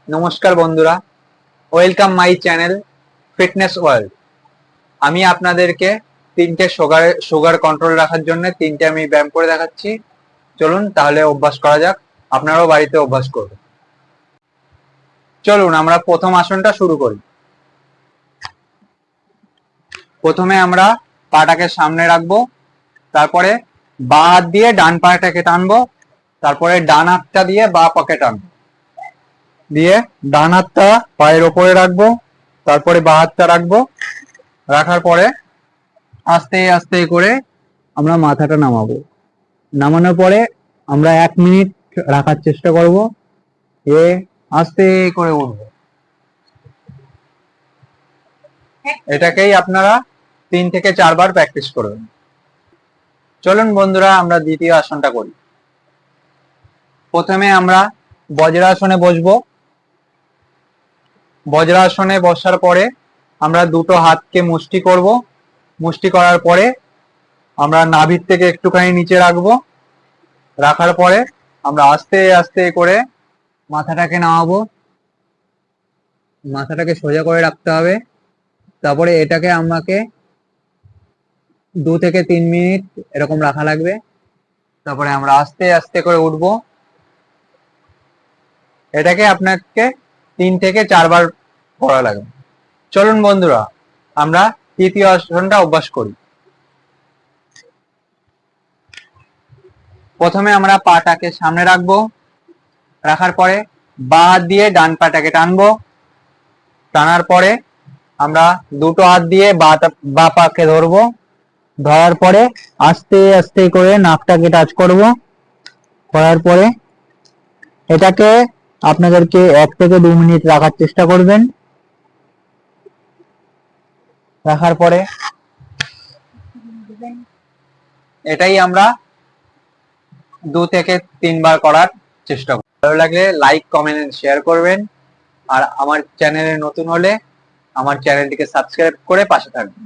নমস্কার বন্ধুরা, welcome my channel fitness world. আমি আপনাদেরকে তিনটে সুগার কন্ট্রোল রাখার জন্য তিনটে আমি ব্যায়াম করে দেখাচ্ছি। চলুন তাহলে অভ্যাস করা যাক, আপনারাও বাড়িতে অভ্যাস করুন। চলুন আমরা প্রথম আসনটা শুরু করি। প্রথমে আমরা পাটাকে সামনে রাখবো, তারপরে বাঁ হাত দিয়ে ডান পাটাকে টানবো, তারপরে ডান হাতটা দিয়ে বাঁ পাকে টানবো, দিয়ে ডান হাতটা পায়ের ওপরে রাখবো, তারপরে বাঁ হাতটা রাখবো, রাখার পরে আস্তে আস্তে করে আমরা মাথাটা নামাবো। নামানোর পরে আমরা 1 মিনিট রাখার চেষ্টা করব, আস্তে করে উঠবো। এটাকেই আপনারা 3 থেকে 4 বার প্র্যাকটিস করবেন। চলুন বন্ধুরা আমরা দ্বিতীয় আসনটা করি। প্রথমে আমরা বজ্রাসনে বসবো। বজ্রাসনে বসার পরে আমরা দুটো হাতকে মুষ্টি করব। মুষ্টি করার পরে আমরা নাভির থেকে একটুখানি নিচে রাখবো। রাখার পরে আমরা আস্তে আস্তে করে মাথাটাকে নামাবো। মাথাটাকে সোজা করে রাখতে হবে। তারপরে এটাকে আমাকে 2 থেকে 3 মিনিট এরকম রাখা লাগবে। তারপরে আমরা আস্তে আস্তে করে উঠবো। এটাকে আপনাকে 3 থেকে 4 বার করা লাগবে। চলুন বন্ধুরা আমরা তৃতীয় আসনটা অভ্যাস করি। প্রথমে আমরা পাটাকে সামনে রাখবো। রাখার পরে বাঁ হাত দিয়ে ডান পাটাকে টানবো। টানার পরে আমরা দুটো হাত দিয়ে বাঁ পাকে ধরবো। ধরার পরে আস্তে আস্তে করে নাকটাকে টাচ করব। করার পরে এটাকে আপনাদেরকে 1 থেকে 2 মিনিট রাখার চেষ্টা করবেন। রাখার পরে এটাই আমরা 2 থেকে 3 বার করার চেষ্টা করব। ভালো লাগলে লাইক, কমেন্ট এন্ড শেয়ার করবেন। আর আমার চ্যানেলে নতুন হলে আমার চ্যানেলটিকে সাবস্ক্রাইব করে পাশে থাকবেন।